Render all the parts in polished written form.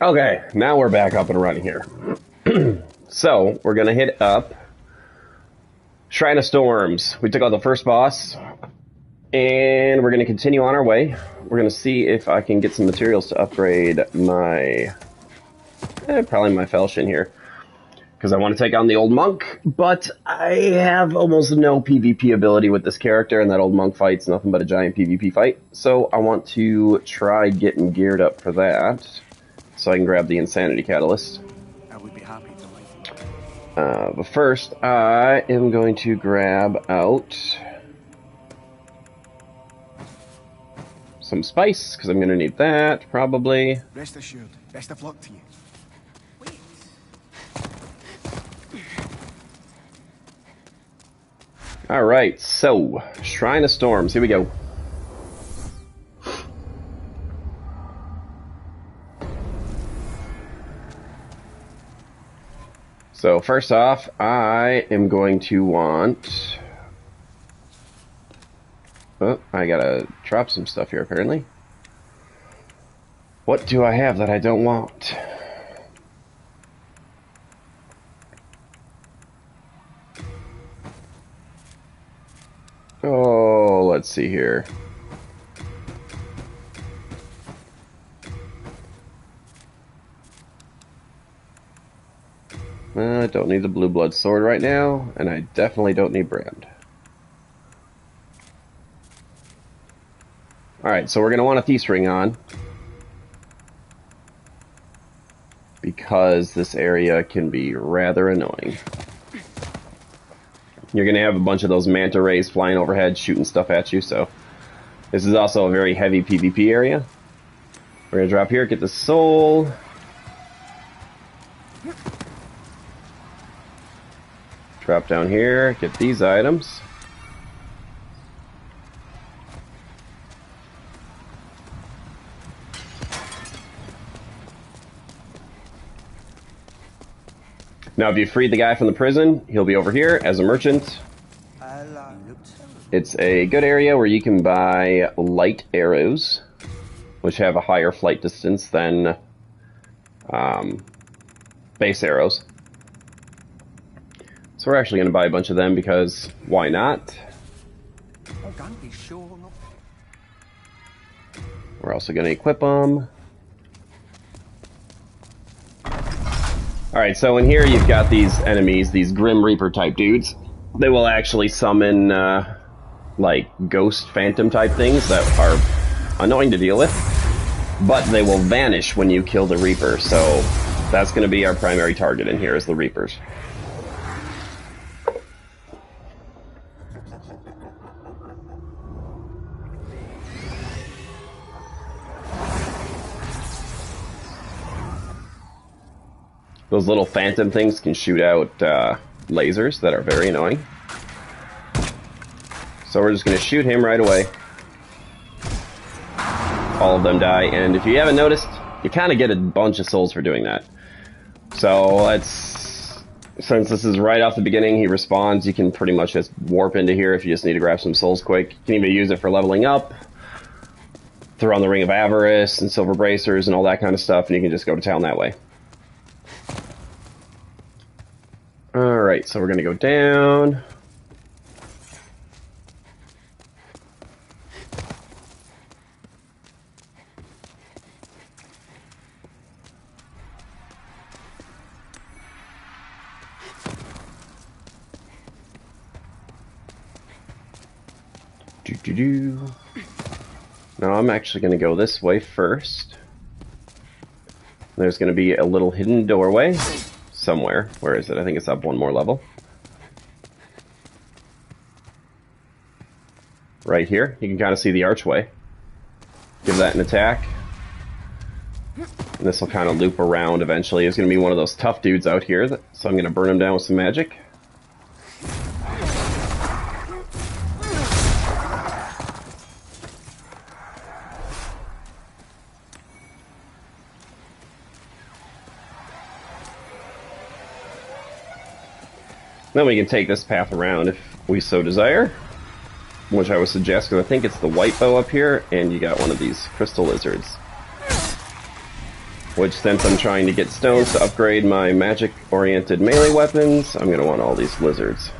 Okay, now we're back up and running here. So, we're gonna hit up Shrine of Storms. We took out the first boss, and we're gonna continue on our way. We're gonna see if I can get some materials to upgrade my... probably my Felshin here. Because I want to take on the old monk, but I have almost no PvP ability with this character, and that old monk fight's nothing but a giant PvP fight. So I want to try getting geared up for that, so I can grab the Insanity Catalyst. I would be happy to listen. But first, I am going to grab out some spice, because I'm going to need that, probably. Rest assured, best of luck to you. Alright, so, Shrine of Storms, here we go. So, first off, I am going to want... Oh, I gotta drop some stuff here, apparently. What do I have that I don't want? Oh, let's see here. I don't need the blue blood sword right now, and I definitely don't need brand. Alright, so we're going to want a Thief's Ring on, because this area can be rather annoying. You're going to have a bunch of those manta rays flying overhead, shooting stuff at you, so... This is also a very heavy PvP area. We're going to drop here, get the soul. Drop down here, get these items. Now, if you freed the guy from the prison, he'll be over here as a merchant. It's a good area where you can buy light arrows, which have a higher flight distance than base arrows. So we're actually going to buy a bunch of them because why not? We're also going to equip them. Alright, so in here you've got these enemies, these Grim Reaper type dudes. They will actually summon, like, ghost phantom type things that are annoying to deal with. But they will vanish when you kill the Reaper, so that's going to be our primary target in here, is the Reapers. Those little phantom things can shoot out lasers that are very annoying. So we're just going to shoot him right away. All of them die, and if you haven't noticed, you kind of get a bunch of souls for doing that. So let's... Since this is right off the beginning, he respawns, you can pretty much just warp into here if you just need to grab some souls quick. You can even use it for leveling up, throw on the Ring of Avarice and Silver Bracers and all that kind of stuff, and you can just go to town that way. Alright, so we're going to go down. Now I'm actually going to go this way first. There's going to be a little hidden doorway somewhere. Where is it? I think it's up one more level. Right here. You can kind of see the archway. Give that an attack. And this will kind of loop around eventually. There's going to be one of those tough dudes out here, so I'm going to burn him down with some magic. Then we can take this path around if we so desire, which I would suggest, because I think it's the white bow up here, and you got one of these crystal lizards. Which, since I'm trying to get stones to upgrade my magic-oriented melee weapons, I'm going to want all these lizards.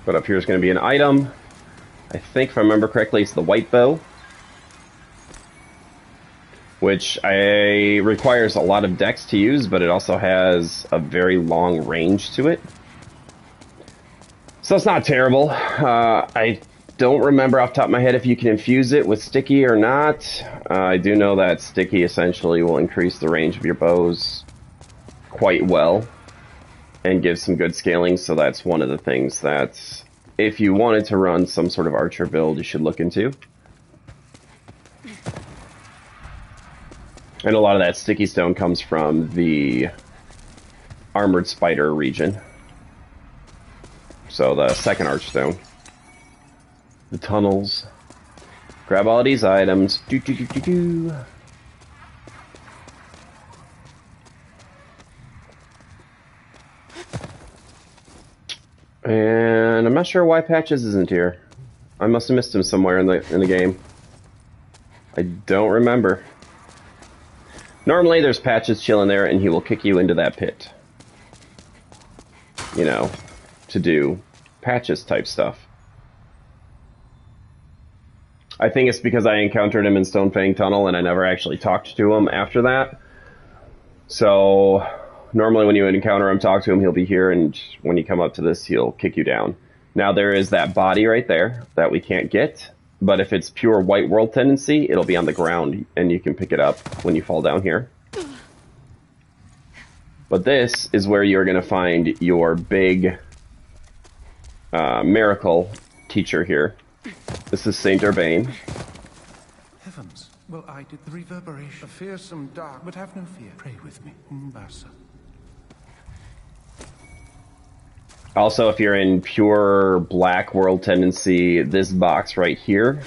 But up here is going to be an item. I think, if I remember correctly, it's the white bow. Which requires a lot of dex to use, but it also has a very long range to it. So it's not terrible. I don't remember off the top of my head if you can infuse it with sticky or not. I do know that sticky essentially will increase the range of your bows quite well and give some good scaling, so that's one of the things that, if you wanted to run some sort of archer build, you should look into. And a lot of that sticky stone comes from the Armored Spider region. So the second archstone. The tunnels. Grab all these items. Do, do, do, do, do. And I'm not sure why Patches isn't here. I must have missed him somewhere in the game. I don't remember. Normally there's Patches chilling there and he will kick you into that pit. You know, to do Patches type stuff. I think it's because I encountered him in Stonefang Tunnel and I never actually talked to him after that. So normally when you encounter him, talk to him, he'll be here, and when you come up to this, he'll kick you down. Now there is that body right there that we can't get. But if it's pure white world tendency, it'll be on the ground, and you can pick it up when you fall down here. But this is where you're going to find your big miracle teacher here. This is Saint Urbane. Heavens, well, I did the reverberation. A fearsome dark, but have no fear. Pray with me, Umbasa. Also, if you're in pure black world tendency, this box right here,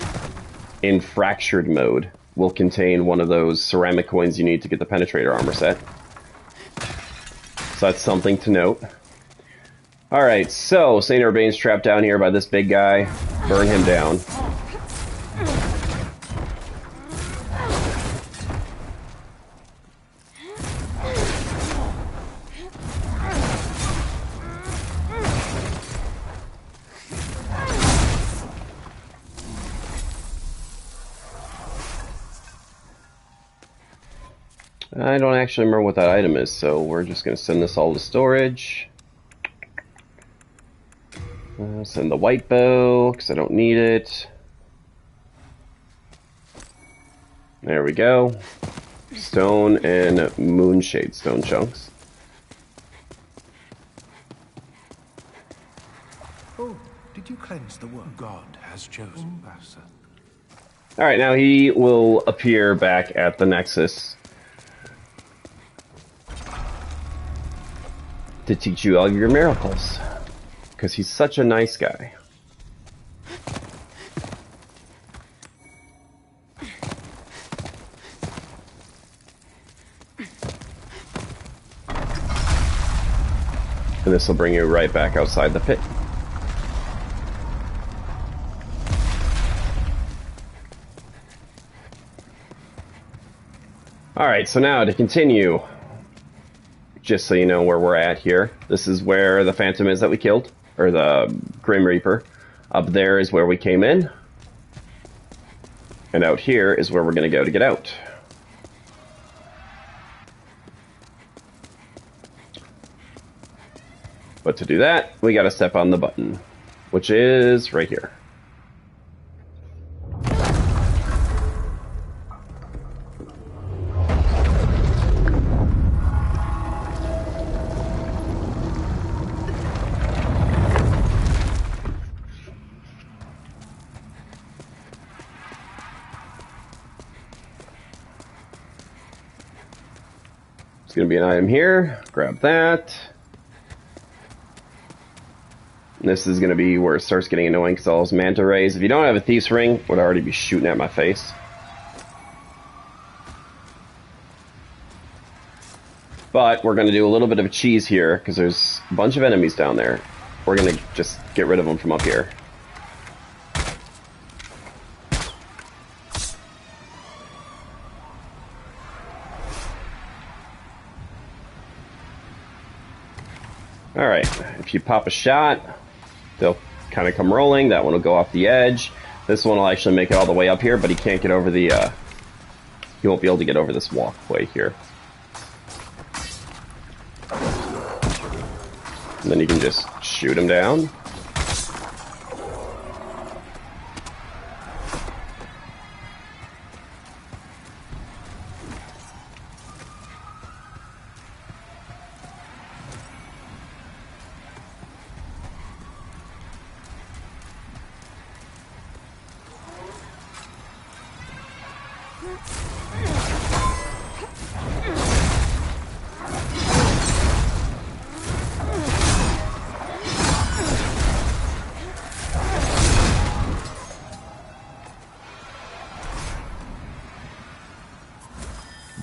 in fractured mode, will contain one of those ceramic coins you need to get the penetrator armor set. So that's something to note. Alright, so Saint Urbane's trapped down here by this big guy. Burn him down. I don't actually remember what that item is, so we're just going to send this all to storage. Send the white bow, because I don't need it. There we go. Stone and moonshade stone chunks. Oh, did you cleanse the world? God has chosen Umbasa. Alright, now he will appear back at the Nexus to teach you all your miracles, because he's such a nice guy. And this will bring you right back outside the pit. Alright, so now to continue, just so you know where we're at here, this is where the Phantom is that we killed, or the Grim Reaper. Up there is where we came in, and out here is where we're going to go to get out. But to do that, we got to step on the button, which is right here. It's going to be an item here. Grab that. And this is going to be where it starts getting annoying because all those manta rays. If you don't have a Thief's Ring, it would already be shooting at my face. But we're going to do a little bit of a cheese here because there's a bunch of enemies down there. We're going to just get rid of them from up here. if you pop a shot, they'll kind of come rolling. That one will go off the edge. This one will actually make it all the way up here, but he can't get over the, he won't be able to get over this walkway here. And then you can just shoot him down.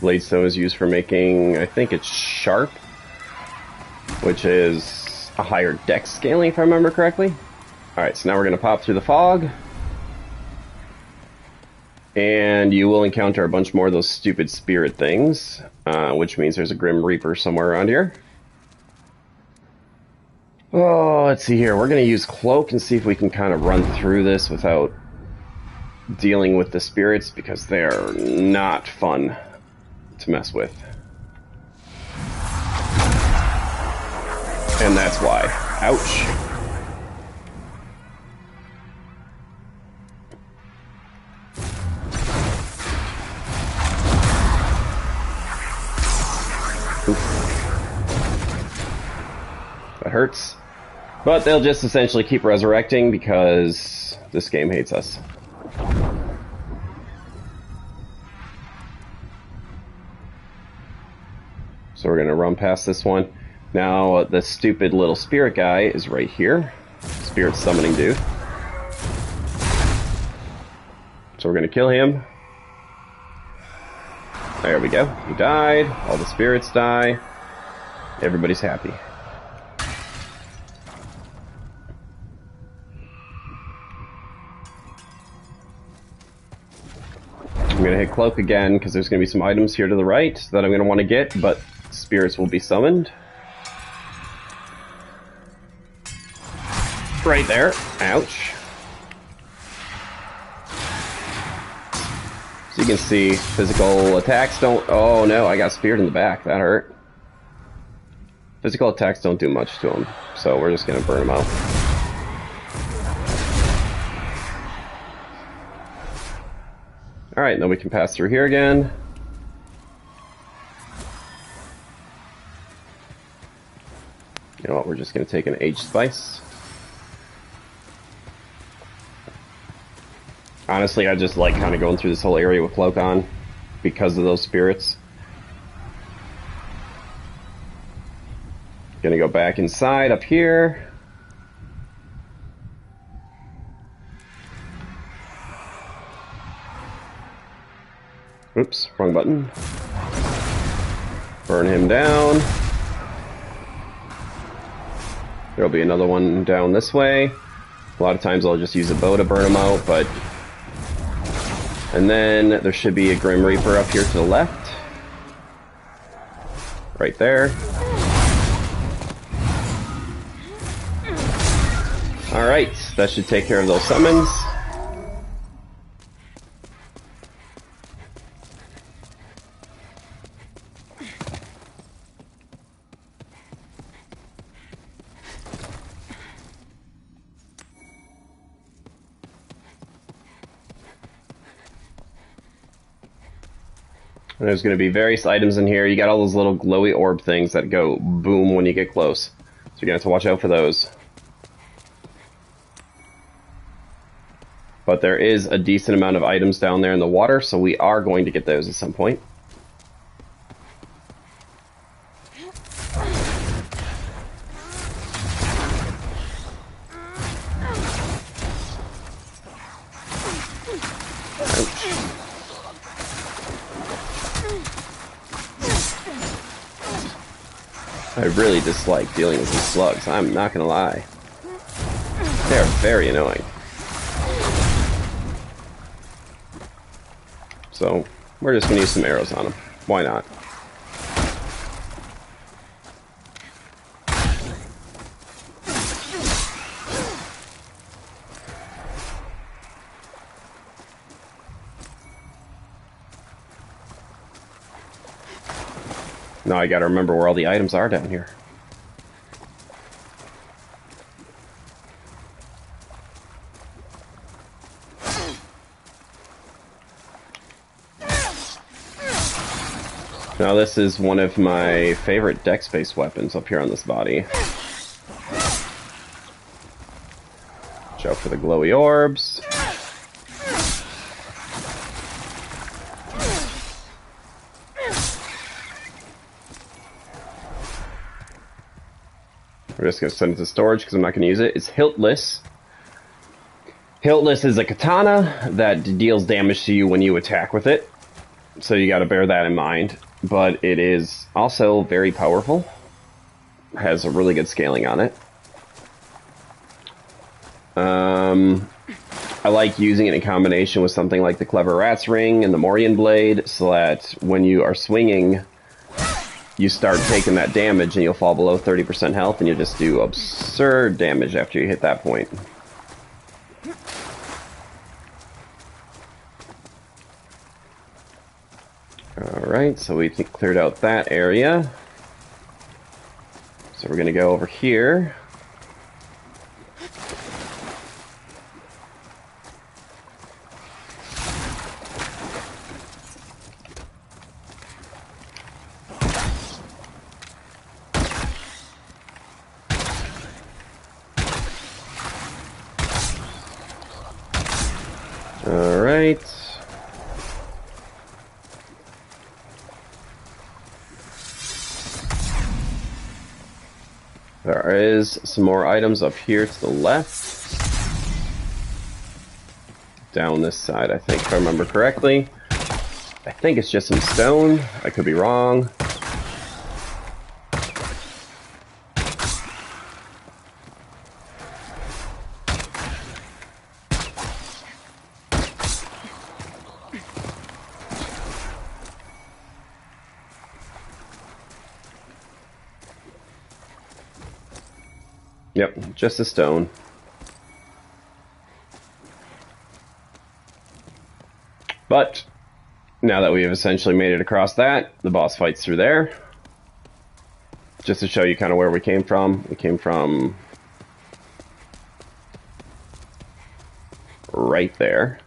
Bladestone is used for making, I think it's sharp, which is a higher dex scaling if I remember correctly. Alright, so now we're going to pop through the fog. And you will encounter a bunch more of those stupid spirit things, which means there's a Grim Reaper somewhere around here. Oh, let's see here. We're going to use Cloak and see if we can kind of run through this without dealing with the spirits, because they're not fun to mess with. And that's why. Ouch. That hurts. But they'll just essentially keep resurrecting because this game hates us. So we're going to run past this one. Now, the stupid little spirit guy is right here. Spirit summoning dude. So we're going to kill him. There we go. He died. All the spirits die. Everybody's happy. I'm going to hit Cloak again because there's going to be some items here to the right that I'm going to want to get, but spirits will be summoned. Right there. Ouch. So you can see physical attacks don't... Oh no, I got speared in the back. That hurt. Physical attacks don't do much to him, so we're just going to burn him out. Alright, then we can pass through here again. You know what, we're just going to take an aged spice. Honestly, I just like kind of going through this whole area with Cloak on because of those spirits. Gonna go back inside up here. Oops, wrong button. Burn him down. There'll be another one down this way. A lot of times I'll just use a bow to burn them out, but... And then there should be a Grim Reaper up here to the left. Right there. Alright, that should take care of those summons. And there's going to be various items in here. You got all those little glowy orb things that go boom when you get close. So you're going to have to watch out for those. But there is a decent amount of items down there in the water, so we are going to get those at some point. I really dislike dealing with these slugs, I'm not gonna lie. They are very annoying. So, we're just gonna use some arrows on them. Why not? Now I gotta remember where all the items are down here. Now this is one of my favorite dex-based weapons up here on this body. Watch out for the glowy orbs. We're just going to send it to storage because I'm not going to use it. It's hiltless. Hiltless is a katana that deals damage to you when you attack with it. So you got to bear that in mind. But it is also very powerful. Has a really good scaling on it. I like using it in combination with something like the Clever Rat's Ring and the Morian Blade, so that when you are swinging, you start taking that damage and you'll fall below 30% health and you'll just do absurd damage after you hit that point. Alright, so we cleared out that area. So we're going to go over here. Alright. There is some more items up here to the left. Down this side, I think, if I remember correctly. I think it's just some stone. I could be wrong. Yep, just a stone. But now that we have essentially made it across that, the boss fight's through there. Just to show you kind of where we came from. We came from right there.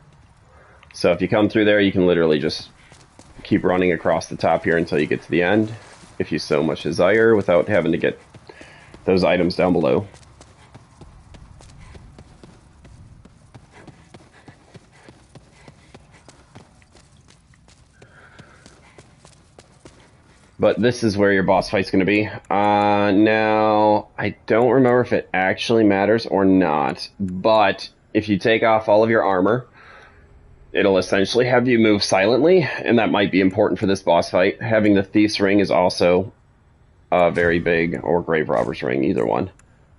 So if you come through there, you can literally just keep running across the top here until you get to the end, if you so much desire, without having to get those items down below. But this is where your boss fight's going to be. Now, I don't remember if it actually matters or not, but if you take off all of your armor, it'll essentially have you move silently, and that might be important for this boss fight. Having the Thief's Ring is also very big, or Grave Robber's Ring, either one.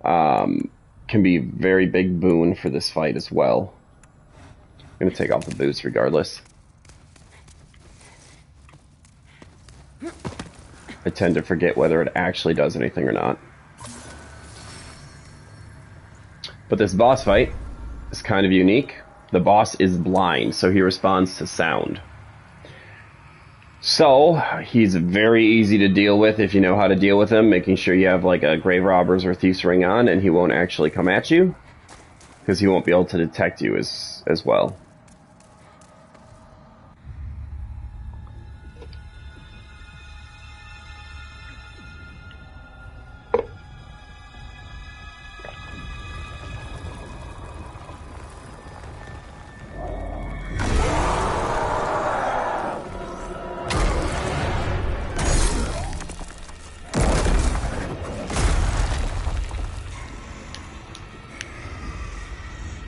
Can be a very big boon for this fight as well. I'm going to take off the boots regardless. I tend to forget whether it actually does anything or not. But this boss fight is kind of unique. The boss is blind, so he responds to sound. So, he's very easy to deal with if you know how to deal with him, making sure you have like a Grave Robber's or Thief's Ring on, and he won't actually come at you, because he won't be able to detect you as well.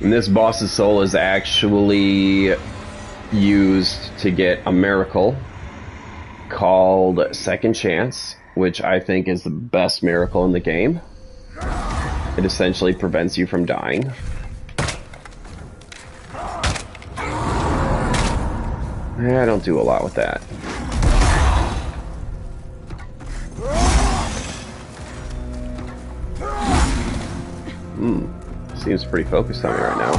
And this boss's soul is actually used to get a miracle called Second Chance, which I think is the best miracle in the game. It essentially prevents you from dying. I don't do a lot with that. Seems pretty focused on me right now.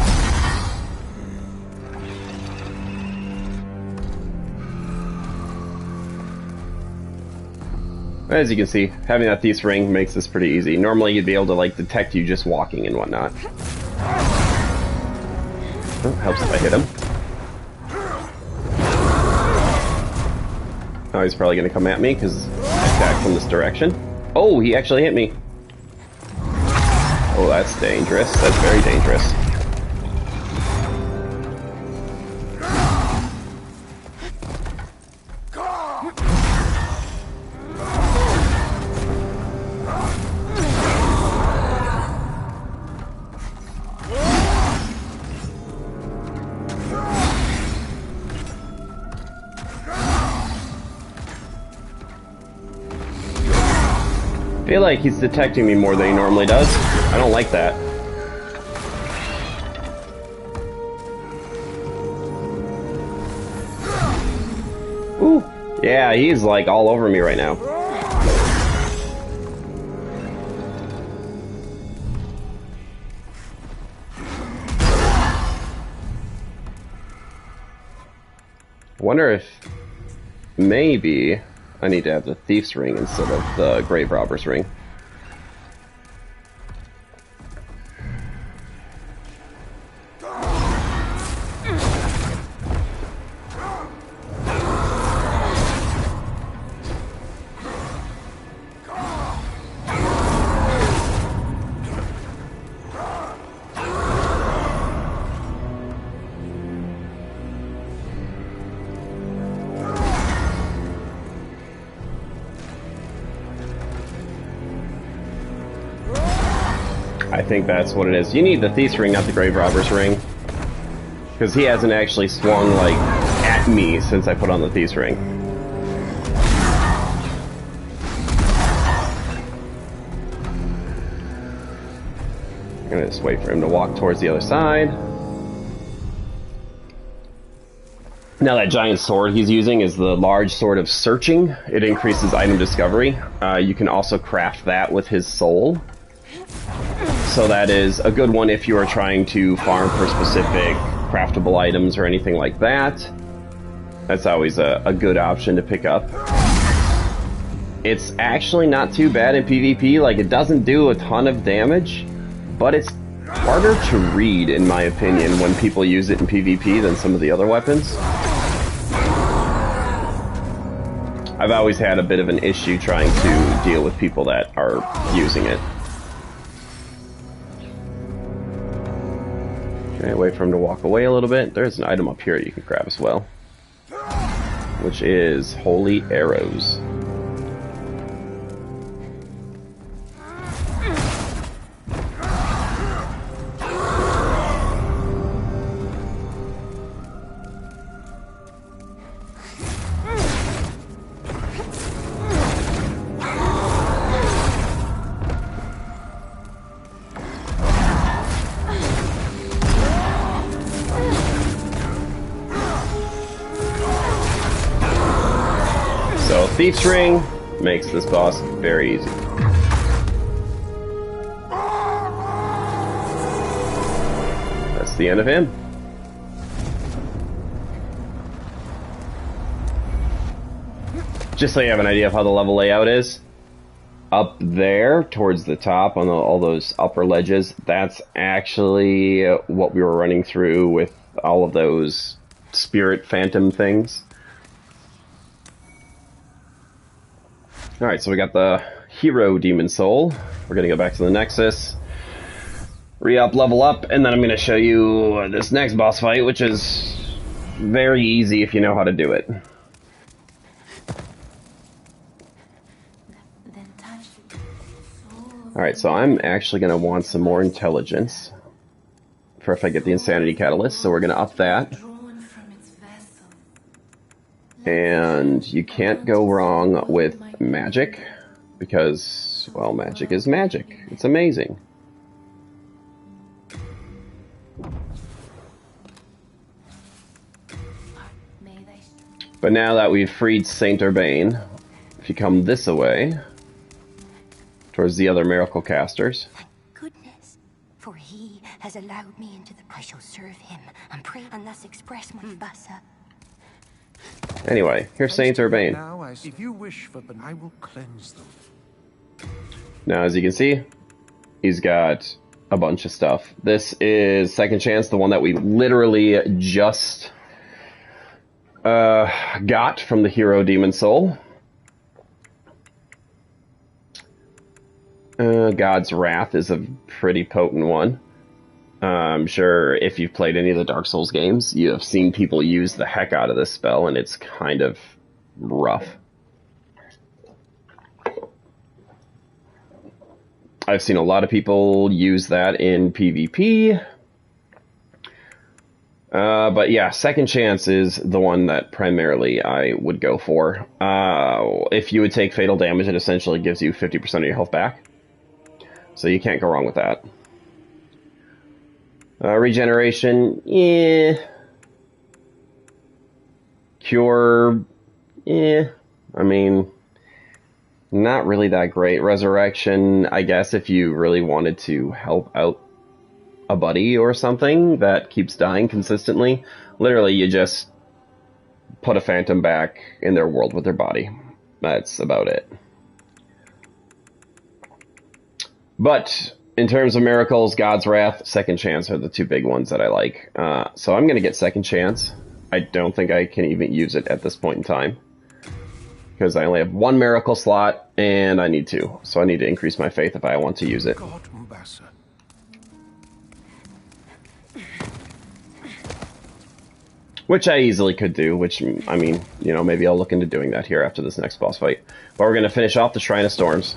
As you can see, having that thief's ring makes this pretty easy. Normally you'd be able to like detect you just walking and whatnot. Oh, helps if I hit him. Oh, he's probably going to come at me because I attack from this direction. Oh, he actually hit me. Oh, that's dangerous. That's very dangerous. I feel like he's detecting me more than he normally does. I don't like that. Ooh. Yeah, he's like all over me right now. I wonder if maybe I need to have the thief's ring instead of the grave robber's ring. I think that's what it is. You need the thief's ring, not the grave robber's ring. Because he hasn't actually swung, like, at me since I put on the thief's ring. I'm gonna just wait for him to walk towards the other side. Now that giant sword he's using is the large sword of searching. It increases item discovery. You can also craft that with his soul. So that is a good one if you are trying to farm for specific craftable items or anything like that. That's always a good option to pick up. It's actually not too bad in PvP. Like, it doesn't do a ton of damage, but it's harder to read, in my opinion, when people use it in PvP than some of the other weapons. I've always had a bit of an issue trying to deal with people that are using it. Okay, wait for him to walk away a little bit. There's an item up here you can grab as well, which is holy arrows. So Thief's Ring makes this boss very easy. That's the end of him. Just so you have an idea of how the level layout is, up there towards the top on all those upper ledges, that's actually what we were running through with all of those spirit phantom things. Alright, so we got the hero demon soul. We're gonna go back to the Nexus, re-up, level up, and then I'm gonna show you this next boss fight, which is very easy if you know how to do it. Alright, so I'm actually gonna want some more intelligence for if I get the insanity catalyst, so we're gonna up that. And you can't go wrong with magic, because, well, magic is magic. It's amazing. But now that we've freed Saint Urbane, if you come this way, towards the other miracle casters. Goodness, for he has allowed me into the... I shall serve him and pray and thus express my basa. Anyway, here's Saint Urbane. Now, if you wish for, but I will cleanse them. Now, as you can see, he's got a bunch of stuff. This is Second Chance, the one that we literally just got from the hero Demon Soul. God's Wrath is a pretty potent one. I'm sure if you've played any of the Dark Souls games, you have seen people use the heck out of this spell, and it's kind of rough. I've seen a lot of people use that in PvP. But yeah, Second Chance is the one that primarily I would go for. If you would take fatal damage, it essentially gives you 50% of your health back. So you can't go wrong with that. Regeneration, Cure, I mean, not really that great. Resurrection, I guess if you really wanted to help out a buddy or something that keeps dying consistently, literally you just put a phantom back in their world with their body. That's about it. But in terms of miracles, God's Wrath, Second Chance are the two big ones that I like. So I'm going to get Second Chance. I don't think I can even use it at this point in time, because I only have one miracle slot, and I need two. So I need to increase my faith if I want to use it. Which I easily could do, which, I mean, you know, maybe I'll look into doing that here after this next boss fight. But we're going to finish off the Shrine of Storms.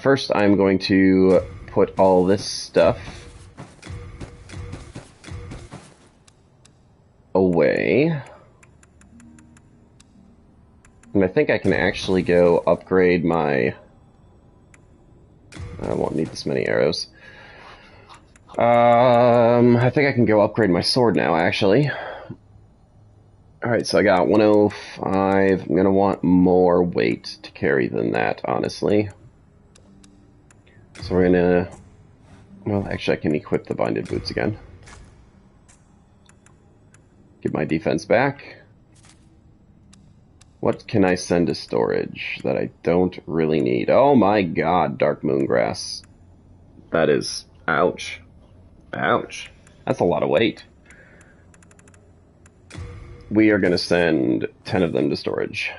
First, I'm going to put all this stuff away. And I think I can actually go upgrade my... I won't need this many arrows. I think I can go upgrade my sword now, actually. Alright, so I got 105. I'm gonna want more weight to carry than that, honestly. So we're gonna... Well, actually I can equip the binded boots again. Get my defense back. What can I send to storage that I don't really need? Oh my god, Dark Moongrass. That is... ouch. Ouch. That's a lot of weight. We are gonna send 10 of them to storage.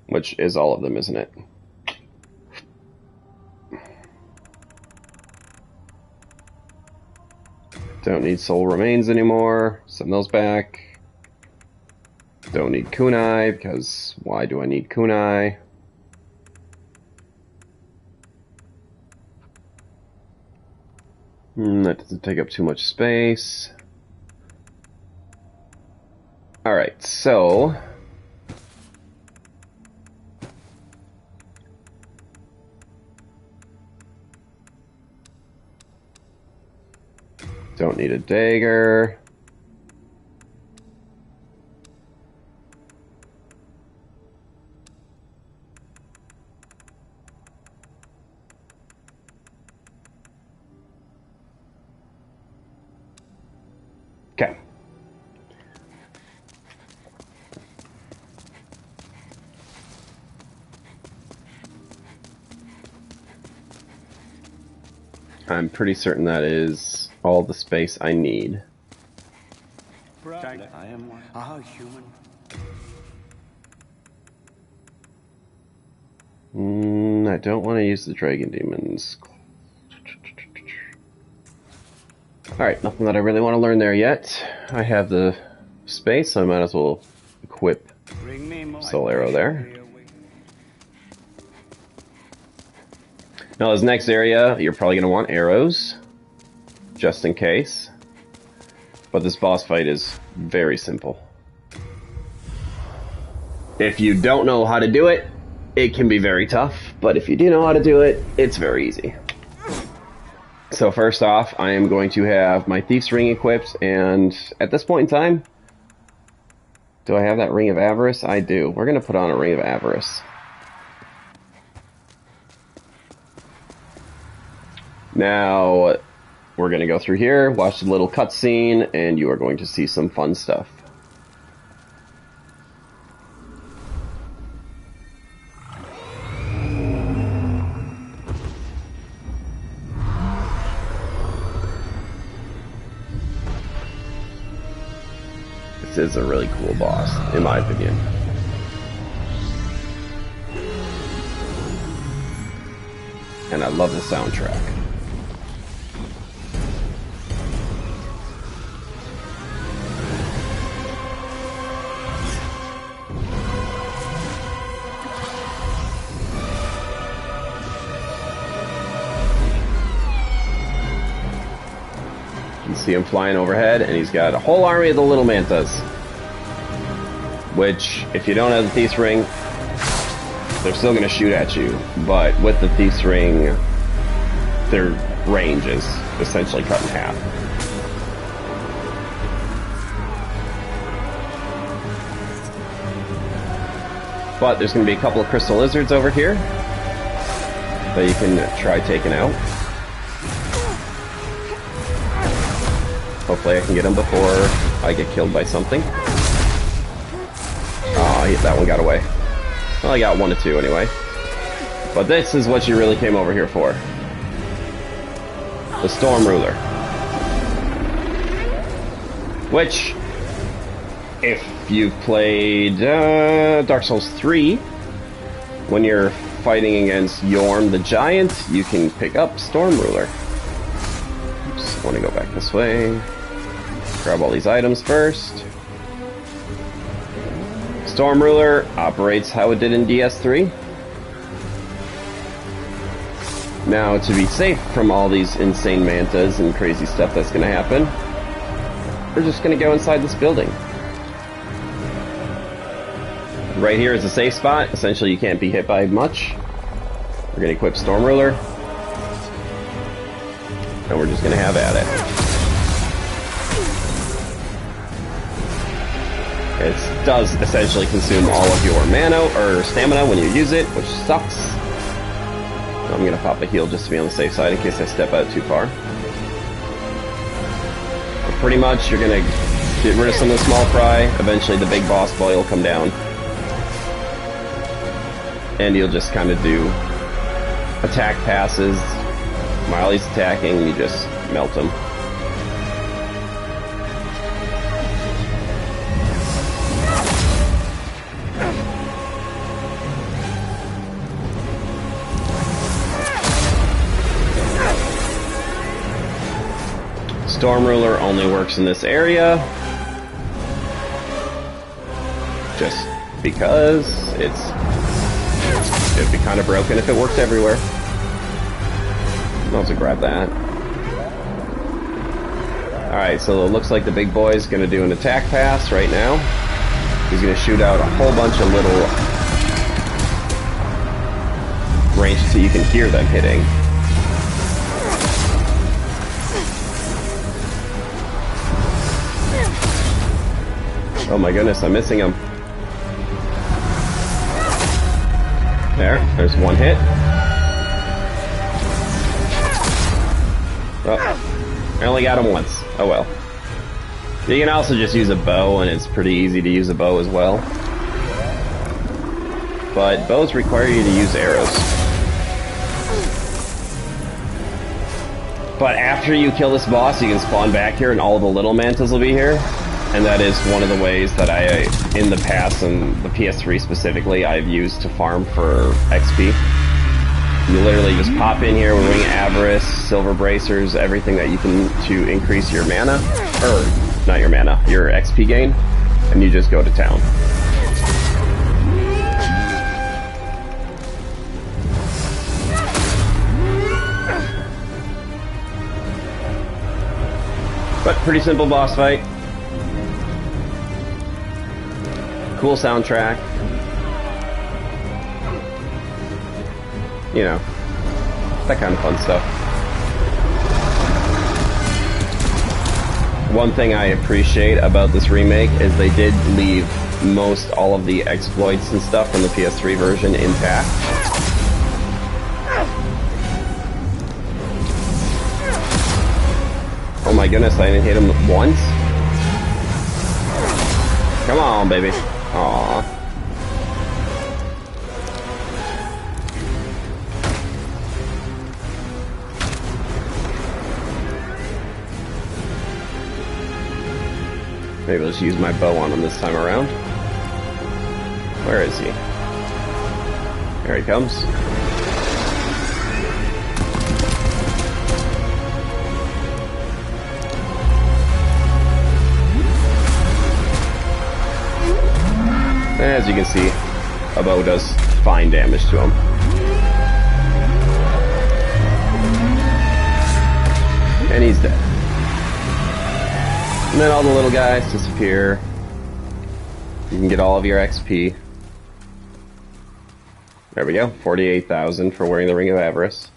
Which is all of them, isn't it? Don't need soul remains anymore. Send those back. Don't need kunai, because why do I need kunai? That doesn't take up too much space. Alright, so... Don't need a dagger. Okay. I'm pretty certain that is all the space I need. I am a human. I don't want to use the Dragon Demons. Alright, nothing that I really want to learn there yet. I have the space, so I might as well equip Soul Arrow there. Now this next area, you're probably going to want arrows, just in case. But this boss fight is very simple. If you don't know how to do it, it can be very tough, but if you do know how to do it, it's very easy. So first off, I am going to have my Thief's Ring equipped, and at this point in time, do I have that Ring of Avarice? I do. We're going to put on a Ring of Avarice. Now, we're going to go through here, watch the little cutscene, and you are going to see some fun stuff. this is a really cool boss, in my opinion. And I love the soundtrack. You can see him flying overhead, and he's got a whole army of the little mantas. Which, if you don't have the Thief's Ring, they're still going to shoot at you. But with the Thief's Ring, their range is essentially cut in half. But there's going to be a couple of crystal lizards over here that you can try taking out. Hopefully I can get them before I get killed by something. Oh, that one got away. Well, I got 1 to 2 anyway. But this is what you really came over here for. The Storm Ruler. Which, if you've played Dark Souls 3, when you're fighting against Yorm the Giant, you can pick up Storm Ruler. Just want to go back this way. Grab all these items first. Storm Ruler operates how it did in DS3. Now, to be safe from all these insane mantas and crazy stuff that's going to happen, we're just going to go inside this building. Right here is a safe spot. Essentially, you can't be hit by much. We're going to equip Storm Ruler. And we're just going to have at it. It does essentially consume all of your mana or stamina when you use it, which sucks. I'm going to pop a heal just to be on the safe side in case I step out too far. But pretty much, you're going to get rid of some of the small fry. Eventually, the big boss boy will come down. And you'll just kind of do attack passes. While he's attacking, you just melt him. Storm Ruler only works in this area. Just because it'd be kind of broken if it worked everywhere. I'll also grab that. Alright, so it looks like the big boy's gonna do an attack pass right now. He's gonna shoot out a whole bunch of little ranges so you can hear them hitting. Oh my goodness, I'm missing him. There's one hit. Oh, I only got him once. Oh well. You can also just use a bow, and it's pretty easy to use a bow as well. But bows require you to use arrows. But after you kill this boss, you can spawn back here, and all the little mantas will be here. And that is one of the ways that I, in the past, and the PS3 specifically, I've used to farm for XP. You literally just pop in here with Ring of Avarice, Silver Bracers, everything that you can to increase your mana, or not your mana, your XP gain, and you just go to town. But pretty simple boss fight. Cool soundtrack. You know, that kind of fun stuff. One thing I appreciate about this remake is they did leave most all of the exploits and stuff from the PS3 version intact. Oh my goodness, I didn't hit him once? Come on, baby. Aww. Maybe I'll just use my bow on him this time around. Where is he? There he comes. As you can see, a bow does fine damage to him. And he's dead. And then all the little guys disappear. You can get all of your XP. There we go, 48,000 for wearing the Ring of Avarice.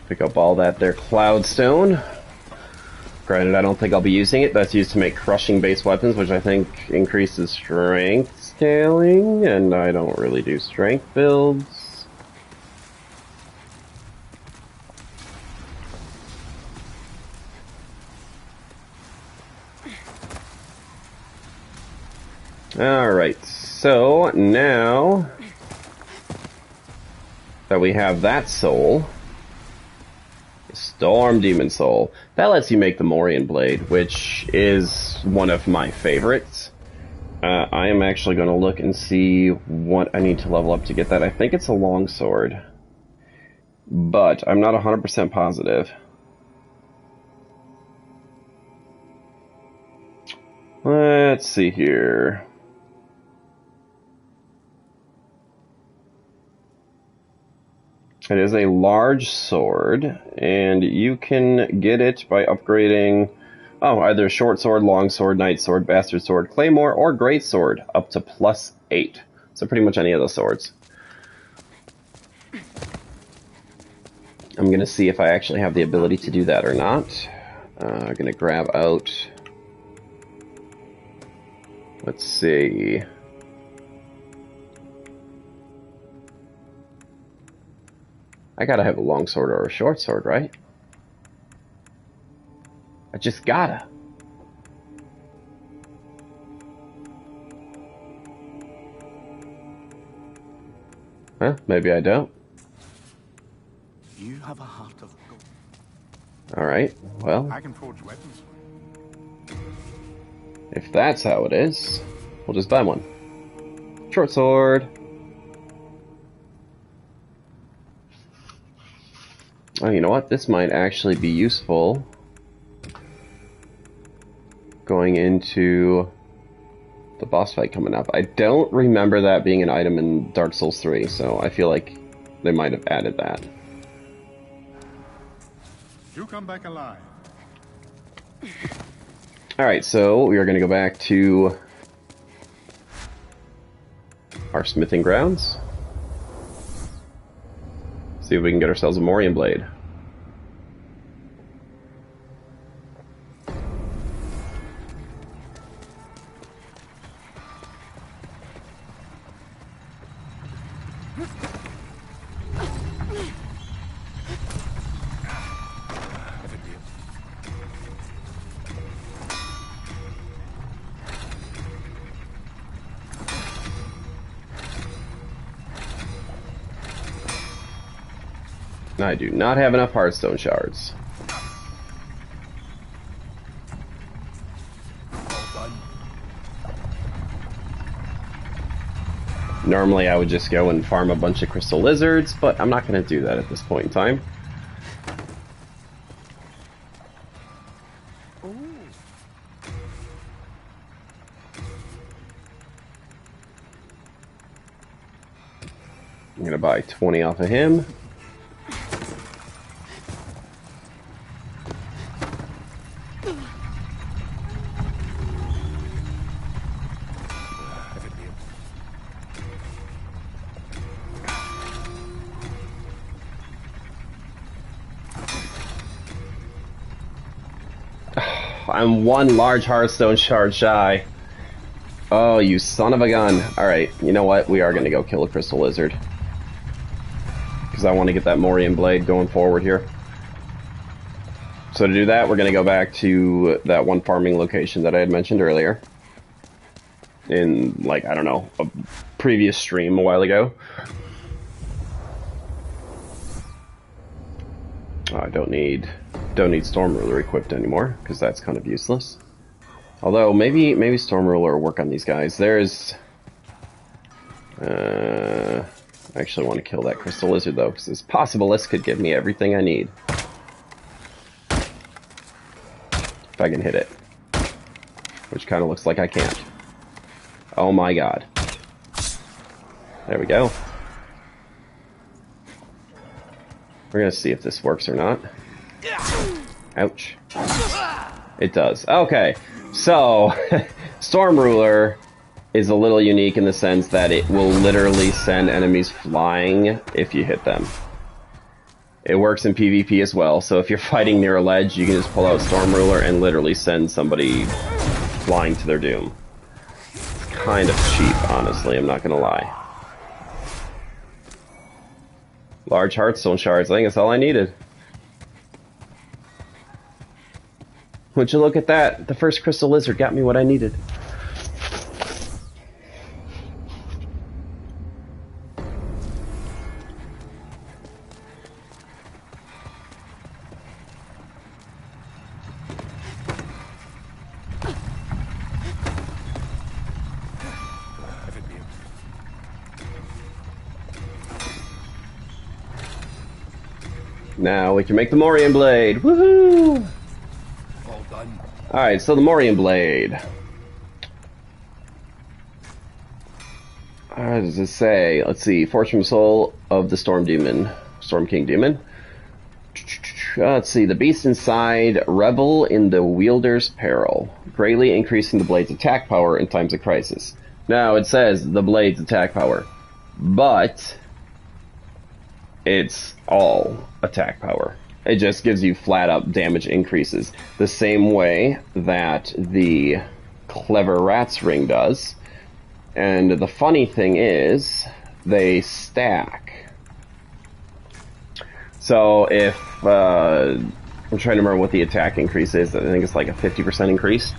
Pick up all that there Cloudstone. Granted, I don't think I'll be using it. That's used to make crushing base weapons, which I think increases strength scaling, and I don't really do strength builds. Alright, so now that we have that soul, Storm Demon Soul, that lets you make the Morian Blade, which is one of my favorites. I am actually going to look and see what I need to level up to get that. I think it's a longsword, but I'm not 100% positive. Let's see here. It is a large sword, and you can get it by upgrading either short sword, long sword, night sword, bastard sword, claymore, or great sword up to +8. So pretty much any of those swords. I'm going to see if I actually have the ability to do that or not. I'm going to grab out... Let's see... I gotta have a long sword or a short sword, right? I just gotta. Huh? Maybe I don't. You have a heart of gold. Alright, well. I can forge weapons. If that's how it is, we'll just buy one. Short sword. Oh, you know what? This might actually be useful going into the boss fight coming up. I don't remember that being an item in Dark Souls 3, so I feel like they might have added that. You come back alive. Alright, so we are going to go back to our smithing grounds. See if we can get ourselves a Morian Blade. I do not have enough Hearthstone shards. Normally I would just go and farm a bunch of crystal lizards, but I'm not going to do that at this point in time. I'm going to buy 20 off of him. I'm one large Hearthstone shard shy. Oh, you son of a gun. Alright, you know what? We are going to go kill a crystal lizard. Because I want to get that Morian Blade going forward here. So to do that, we're going to go back to that one farming location that I had mentioned earlier. in, like, I don't know, a previous stream a while ago. Oh, I don't need Storm Ruler equipped anymore, because that's kind of useless. Although, maybe Storm Ruler will work on these guys. There's... I actually want to kill that Crystal Lizard, though, because this Possibilist could give me everything I need. If I can hit it. Which kind of looks like I can't. Oh my god. There we go. We're gonna see if this works or not. Ouch. It does. Okay, so Storm Ruler is a little unique in the sense that it will literally send enemies flying if you hit them. It works in PvP as well, so if you're fighting near a ledge, you can just pull out Storm Ruler and literally send somebody flying to their doom. It's kind of cheap, honestly, I'm not gonna lie. Large Heartstone shards, I think that's all I needed. Would you look at that? The first Crystal Lizard got me what I needed. Now we can make the Morian Blade. Woohoo! All done. Alright, so the Morian Blade. What does it say? Let's see. Fortune Soul of the Storm King Demon. Let's see. The beast inside revel in the wielder's peril, greatly increasing the blade's attack power in times of crisis. Now it says the blade's attack power, but it's all attack power. It just gives you flat up damage increases, the same way that the Clever Rat's Ring does. And the funny thing is, they stack. So if, I'm trying to remember what the attack increase is, I think it's like a 50% increase,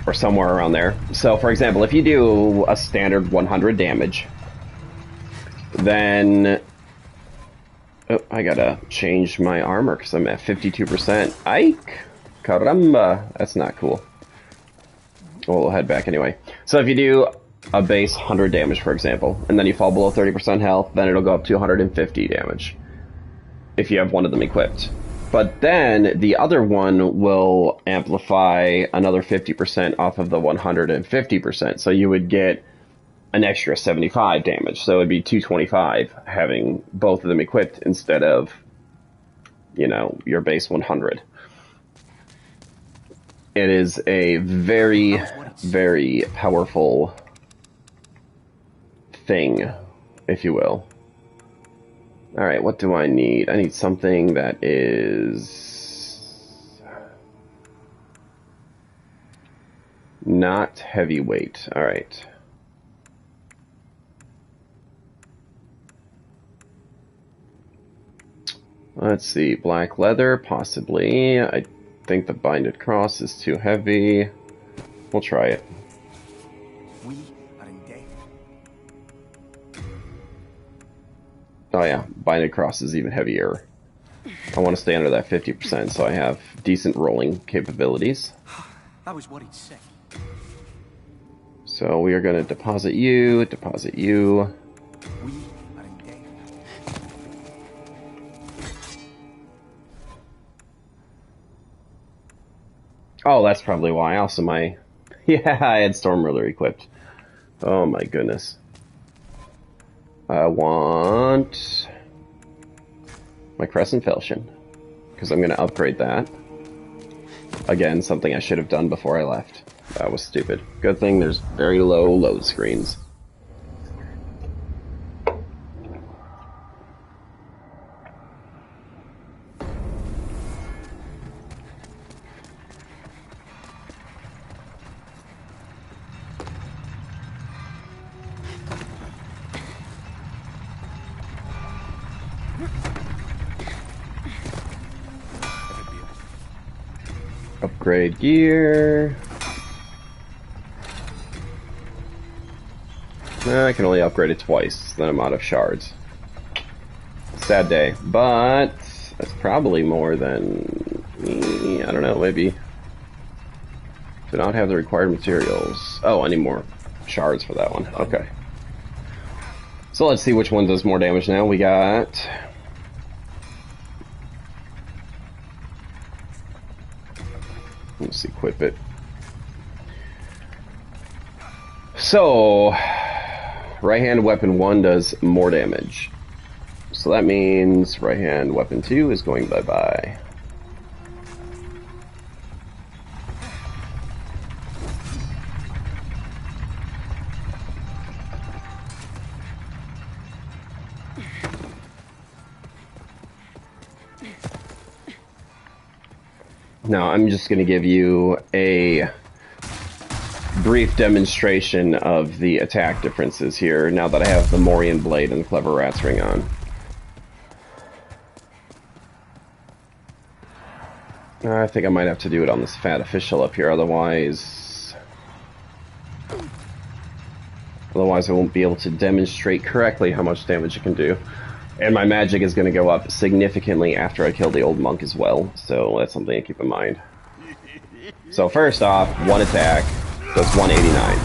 or somewhere around there. So for example, if you do a standard 100 damage, then... Oh, I gotta change my armor because I'm at 52%. Ike! Caramba! That's not cool. Well, we'll head back anyway. So if you do a base 100 damage, for example, and then you fall below 30% health, then it'll go up to 150 damage. If you have one of them equipped. But then the other one will amplify another 50% off of the 150%. So you would get an extra 75 damage. So it'd be 225 having both of them equipped instead of, you know, your base 100. It is a very, very powerful thing, if you will. Alright, what do I need? I need something that is not heavyweight. Alright. Let's see, black leather, possibly. I think the binded cross is too heavy. We'll try it. We are in debt. Oh yeah, binded cross is even heavier. I want to stay under that 50%, so I have decent rolling capabilities. I was worried sick. So we are going to deposit you. We are in debt. Oh, that's probably why. Also, yeah, I had Storm Ruler equipped. Oh my goodness. I want my Crescent Falchion, because I'm going to upgrade that. Again, something I should have done before I left. That was stupid. Good thing there's very low load screens. Upgrade gear. I can only upgrade it twice, then I'm out of shards. Sad day, but that's probably more than, I don't know, maybe. Do not have the required materials. Oh, I need more shards for that one. Okay. So let's see which one does more damage now. We got... Let's equip it. So, right-hand weapon 1 does more damage. So that means right-hand weapon 2 is going bye-bye. Now, I'm just going to give you a brief demonstration of the attack differences here, now that I have the Morian Blade and the Clever Rat's Ring on. I think I might have to do it on this fat official up here, otherwise I won't be able to demonstrate correctly how much damage it can do. And my magic is going to go up significantly after I kill the old monk as well, so that's something to keep in mind. So first off, one attack does 189.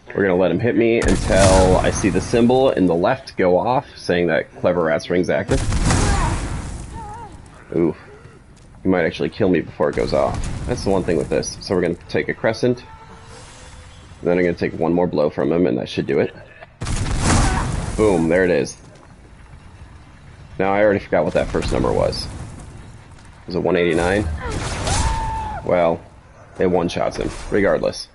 We're going to let him hit me until I see the symbol in the left go off, saying that Clever Rat's Ring's active. Ooh, he might actually kill me before it goes off. That's the one thing with this. So we're going to take a crescent, then I'm going to take one more blow from him, and that should do it. Boom, there it is. Now I already forgot what that first number was. Was it 189? Well, it one-shots him, regardless.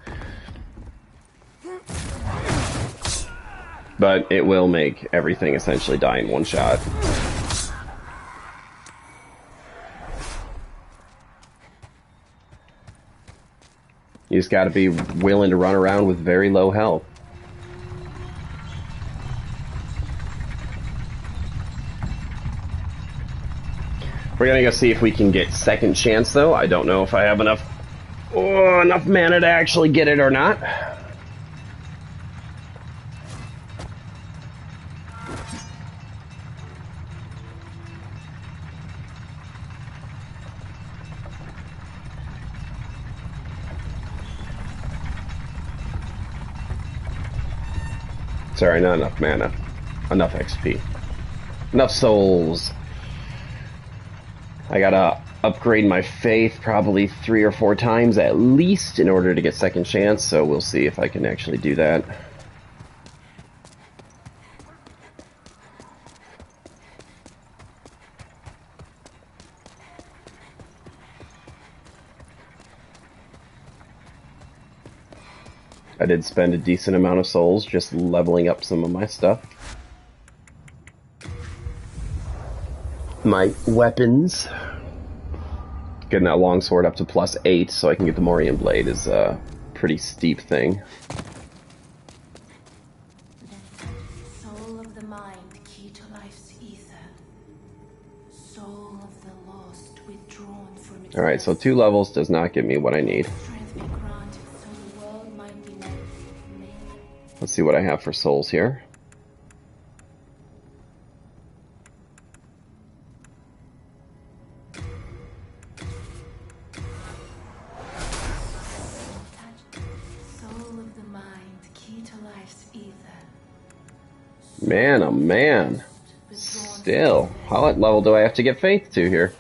But it will make everything essentially die in one shot. You just gotta be willing to run around with very low health. We're gonna go see if we can get second chance, though. I don't know if I have enough mana to actually get it or not. Sorry, not enough mana. Enough XP. Enough souls. I gotta upgrade my faith probably 3 or 4 times at least in order to get second chance, so we'll see if I can actually do that. I did spend a decent amount of souls just leveling up some of my stuff. My weapons. Getting that longsword up to +8 so I can get the Morian Blade is a pretty steep thing. Soul of the mind, key to life's ether. Soul of the lost, withdrawn from its Alright, so 2 levels does not give me what I need. strength be granted so the world might be made. Let's see what I have for souls here. Man, oh man. Still, what level do I have to get faith to here?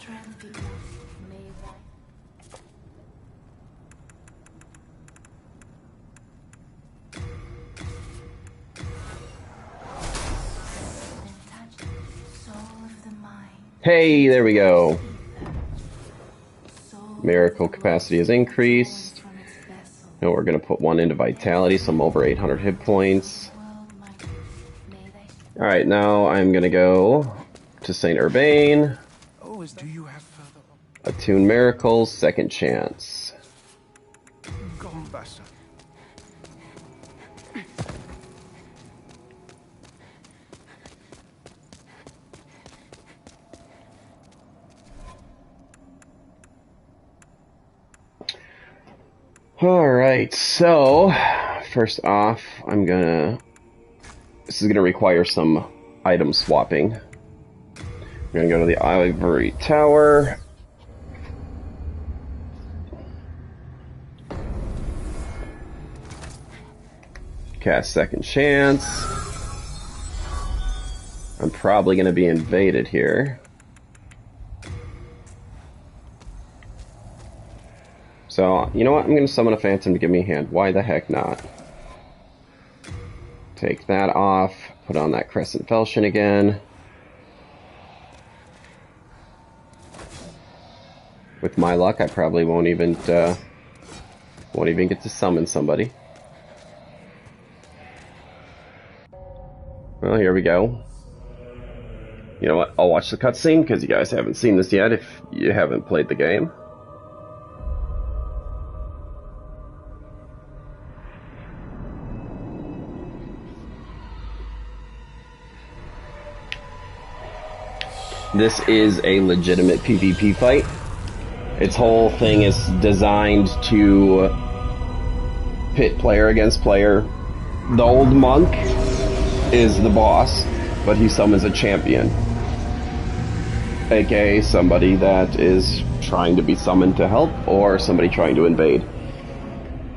Hey, there we go. Miracle capacity is increased. Now we're going to put 1 into vitality, so I'm over 800 hit points. Alright, now I'm going to go to St. Urbain. Oh, do you have further? Attune Miracles, second chance. Gombassa. Alright, so first off, this is gonna require some item swapping. I'm gonna go to the Ivory Tower. Cast Second Chance. I'm probably gonna be invaded here. So, you know what? I'm gonna summon a Phantom to give me a hand. Why the heck not? Take that off. Put on that Crescent Falchion again. With my luck, I probably won't even get to summon somebody. Well, here we go. You know what? I'll watch the cutscene because you guys haven't seen this yet if you haven't played the game. This is a legitimate PvP fight. Its whole thing is designed to pit player against player. The old monk is the boss, but he summons a champion, aka somebody that is trying to be summoned to help or somebody trying to invade.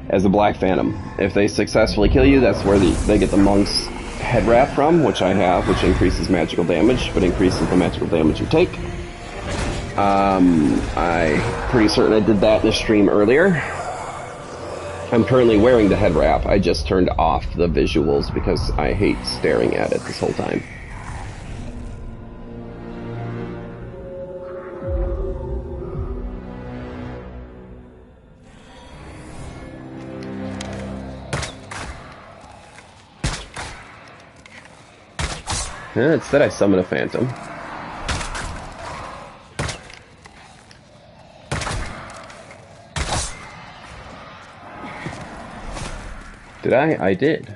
As the Black Phantom, if they successfully kill you, that's where they get the monk's head wrap from, which I have, which increases magical damage, but increases the magical damage you take. I'm pretty certain I did that in a stream earlier. I'm currently wearing the head wrap. I just turned off the visuals because I hate staring at it this whole time. Instead I summon a Phantom. Did I? I did.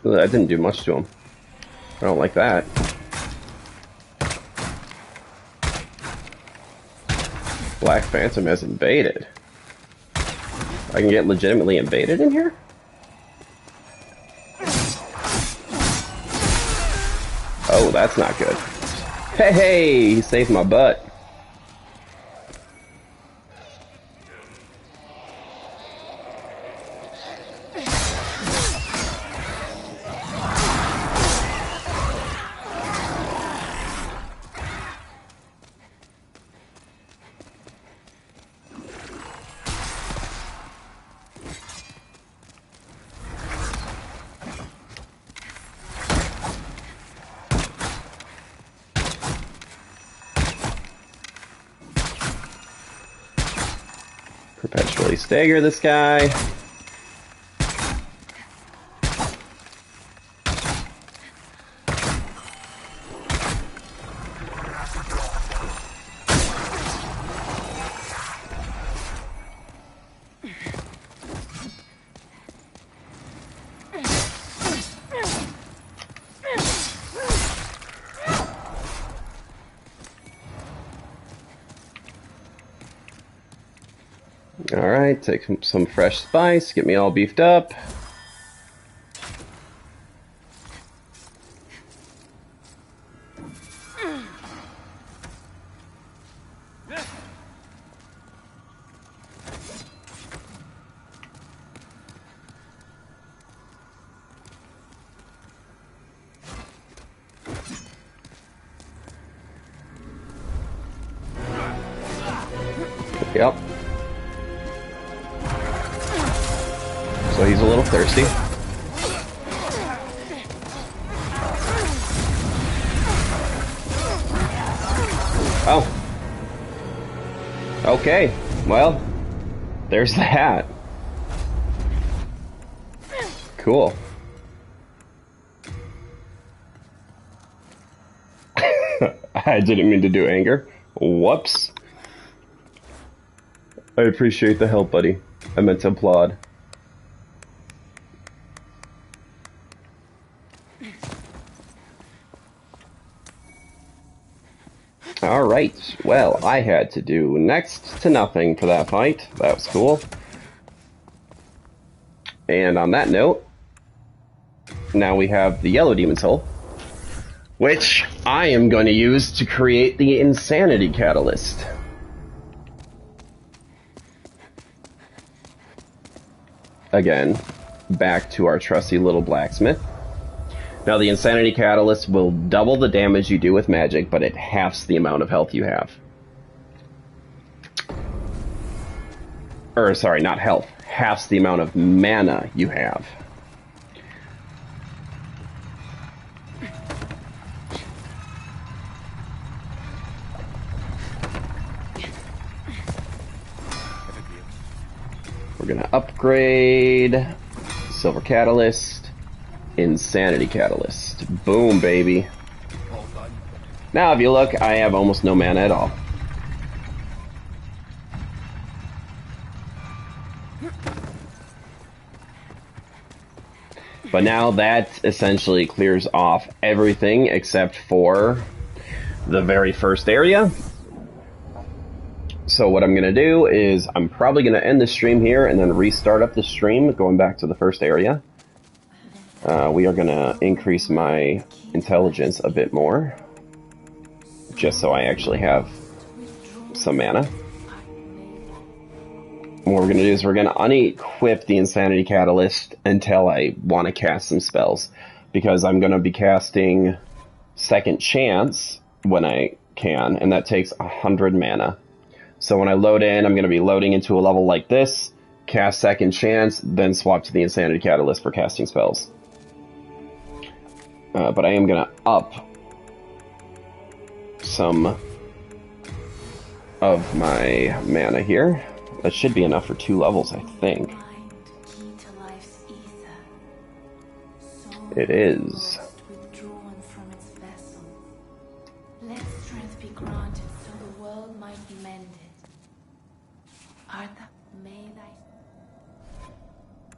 That didn't do much to him. I don't like that. Black Phantom has invaded. I can get legitimately invaded in here? Oh, that's not good. Hey, he saved my butt. Perpetually stagger this guy. Alright, take some fresh spice, get me all beefed up. Yep. So he's a little thirsty. Oh. Okay. Well, there's that. Cool. I didn't mean to do anger. Whoops. I appreciate the help, buddy. I meant to applaud. Alright, well, I had to do next to nothing for that fight. That was cool. And on that note, now we have the yellow demon soul, which I am going to use to create the insanity catalyst. Again, back to our trusty little blacksmith. Now the insanity catalyst will double the damage you do with magic, but it halves the amount of health you have. Or, sorry, not health. Halves the amount of mana you have. We're gonna upgrade Silver Catalyst, Insanity Catalyst. Boom, baby. Now, if you look, I have almost no mana at all. But now that essentially clears off everything except for the very first area. So what I'm going to do is I'm probably going to end the stream here and then restart up the stream going back to the first area. We are going to increase my intelligence a bit more, just so I actually have some mana. What we're going to do is we're going to unequip the Insanity Catalyst until I want to cast some spells, because I'm going to be casting Second Chance when I can, and that takes 100 mana. So when I load in, I'm going to be loading into a level like this, cast Second Chance, then swap to the Insanity Catalyst for casting spells. But I am going to up some of my mana here. That should be enough for 2 levels, I think. It is.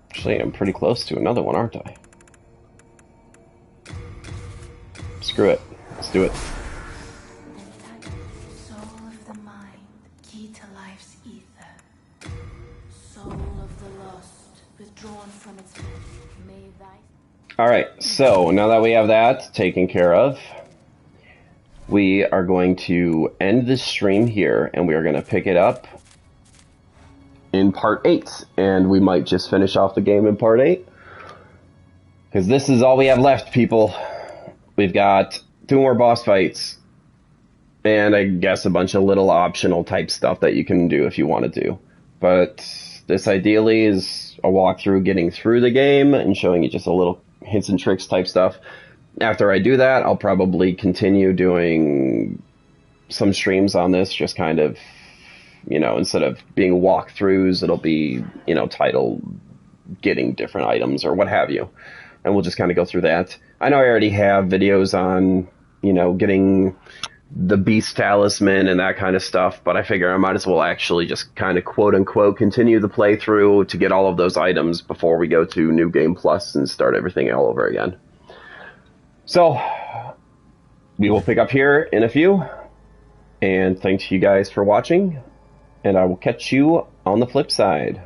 Actually, I'm pretty close to another one, aren't I? Screw it. Let's do it. Alright, so now that we have that taken care of, we are going to end this stream here, and we are going to pick it up in part 8, and we might just finish off the game in part 8, because this is all we have left, people. We've got 2 more boss fights, and I guess a bunch of little optional type stuff that you can do if you want to do. But this ideally is a walkthrough getting through the game and showing you just a little hints and tricks type stuff. After I do that, I'll probably continue doing some streams on this, just kind of, you know, instead of being walkthroughs, it'll be, you know, titled getting different items or what have you. And we'll just kind of go through that. I know I already have videos on, you know, getting the Beast Talisman and that kind of stuff, but I figure I might as well actually just kind of quote-unquote continue the playthrough to get all of those items before we go to New Game Plus and start everything all over again. So, we will pick up here in a few, and thanks you guys for watching, and I will catch you on the flip side.